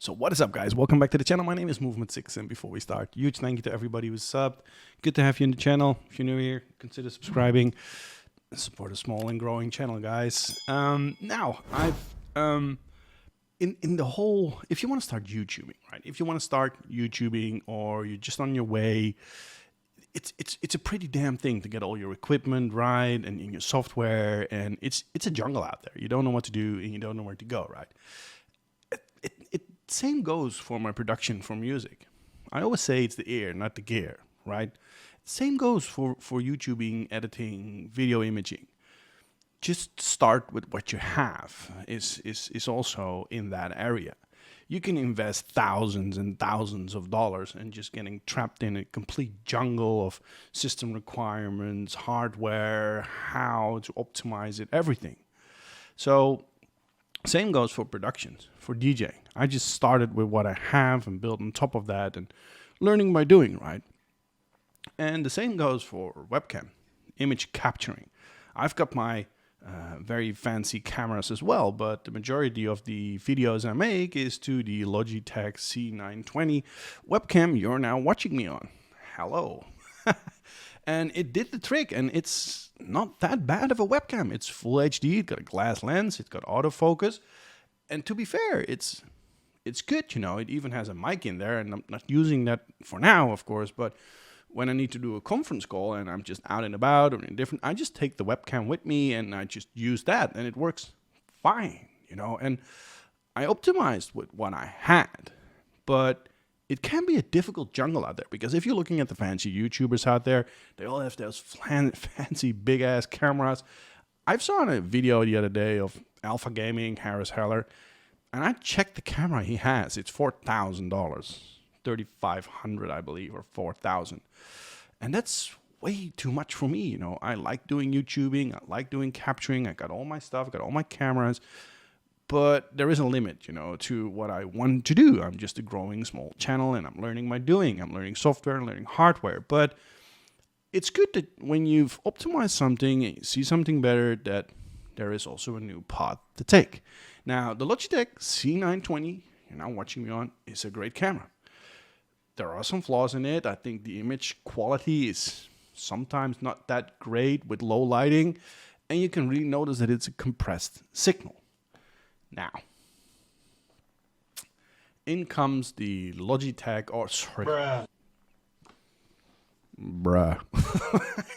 So what is up, guys? Welcome back to the channel. My name is Movement6, and before we start, huge thank you to everybody who's subbed. Good to have you in the channel. If you're new here, consider subscribing. Support a small and growing channel, guys. Now, in the whole, if you want to start YouTubing, right? If you want to start YouTubing or you're just on your way, it's a pretty damn thing to get all your equipment right and your software, and it's a jungle out there. You don't know what to do and you don't know where to go, right? Same goes for my production for music. I always say it's the ear, not the gear, right? Same goes for YouTubing, editing, video imaging. Just start with what you have is also in that area. You can invest thousands and thousands of dollars and just getting trapped in a complete jungle of system requirements, hardware, how to optimize it, everything. So same goes for productions, for DJing. I just started with what I have and built on top of that and learning by doing, right? And the same goes for webcam, image capturing. I've got my very fancy cameras as well, but the majority of the videos I make is to the Logitech C920 webcam you're now watching me on. Hello. And it did the trick, and it's not that bad of a webcam. It's full HD, it's got a glass lens, it's got autofocus, and to be fair, it's good, you know. It even has a mic in there, and I'm not using that for now, of course, but when I need to do a conference call and I'm just out and about or in different, I just take the webcam with me and I just use that, and it works fine, you know. And I optimized with what I had, but it can be a difficult jungle out there, because if you're looking at the fancy YouTubers out there, they all have those fancy big ass cameras. I saw a video the other day of Alpha Gaming, Harris Heller, and I checked the camera he has. It's $4,000, $3,500, I believe, or $4,000, and that's way too much for me. You know, I like doing YouTubing, I like doing capturing. I got all my stuff, I got all my cameras. But there is a limit, you know, to what I want to do. I'm just a growing small channel, and I'm learning by doing. I'm learning software, learning hardware. But it's good that when you've optimized something and you see something better, that there is also a new path to take. Now, the Logitech C920 you're now watching me on is a great camera. There are some flaws in it. I think the image quality is sometimes not that great with low lighting, and you can really notice that it's a compressed signal. Now, in comes the Logitech,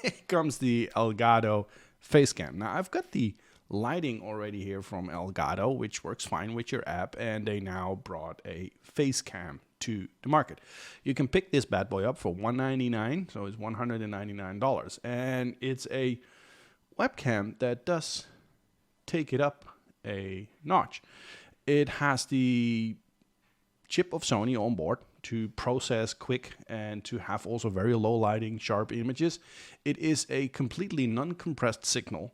in comes the Elgato Face Cam. Now, I've got the lighting already here from Elgato, which works fine with your app, and they now brought a face cam to the market. You can pick this bad boy up for $199, so it's $199, and it's a webcam that does take it up a notch. It has the chip of Sony on board to process quick and to have also very low lighting, sharp images. It is a completely non-compressed signal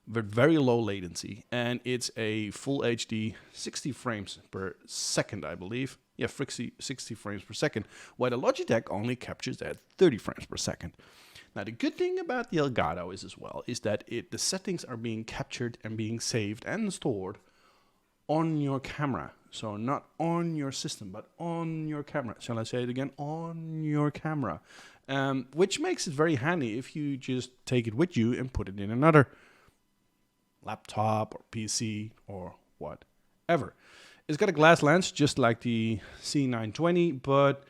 with very low latency, and it's a full HD 60 frames per second, I believe. Yeah, 60 frames per second, while the Logitech only captures at 30 frames per second. Now, the good thing about the Elgato is that the settings are being captured and being saved and stored on your camera. So not on your system, but on your camera. Shall I say it again? On your camera. Which makes it very handy if you just take it with you and put it in another laptop or PC or whatever. It's got a glass lens just like the C920, but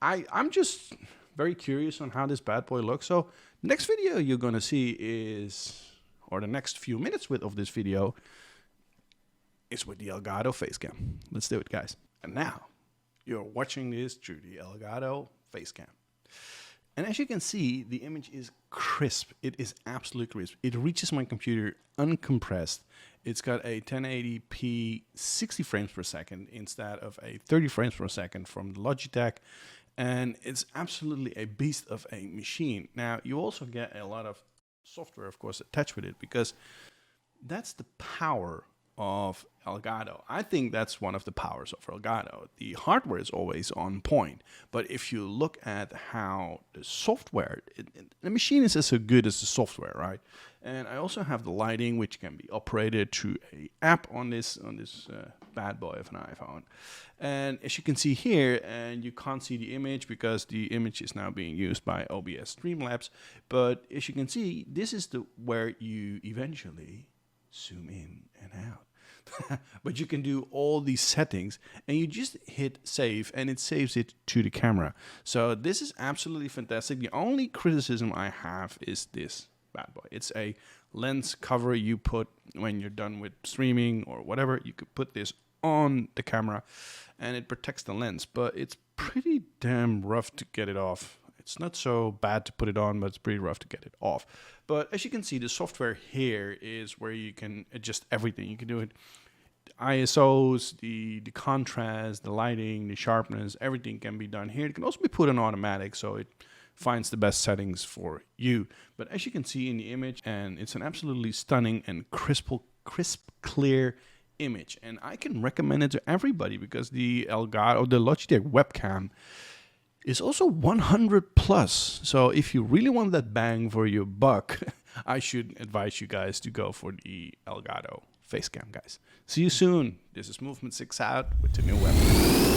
I'm just very curious on how this bad boy looks. So the next video you're going to see is, or the next few minutes of this video is with the Elgato Face Cam. Let's do it, guys. And now you're watching this through the Elgato Face Cam. And as you can see, the image is crisp. It is absolutely crisp. It reaches my computer uncompressed. It's got a 1080p 60 frames per second instead of a 30 frames per second from the Logitech. And it's absolutely a beast of a machine. Now, you also get a lot of software, of course, attached with it, because that's the power of Elgato. I think that's one of the powers of Elgato. The hardware is always on point, but if you look at how the software, the machine is as good as the software, right? And I also have the lighting, which can be operated through a app on this bad boy of an iPhone. And as you can see here, and you can't see the image because the image is now being used by OBS Streamlabs, but as you can see, this is the where you eventually zoom in and out. But you can do all these settings and you just hit save and it saves it to the camera. So this is absolutely fantastic. The only criticism I have is this bad boy. It's a lens cover you put when you're done with streaming or whatever. You could put this on the camera and it protects the lens, but it's pretty damn rough to get it off. It's not so bad to put it on, but it's pretty rough to get it off. But as you can see, the software here is where you can adjust everything. You can do it, ISOs, the contrast, the lighting, the sharpness, everything can be done here. It can also be put on automatic, so it finds the best settings for you. But as you can see in the image, and it's an absolutely stunning and crisp, clear image. And I can recommend it to everybody because the Elgato, the Logitech webcam, is also 100 plus. So if you really want that bang for your buck, I should advise you guys to go for the Elgato Face Cam, guys. See you soon. This is Movement 6 out with the new webcam.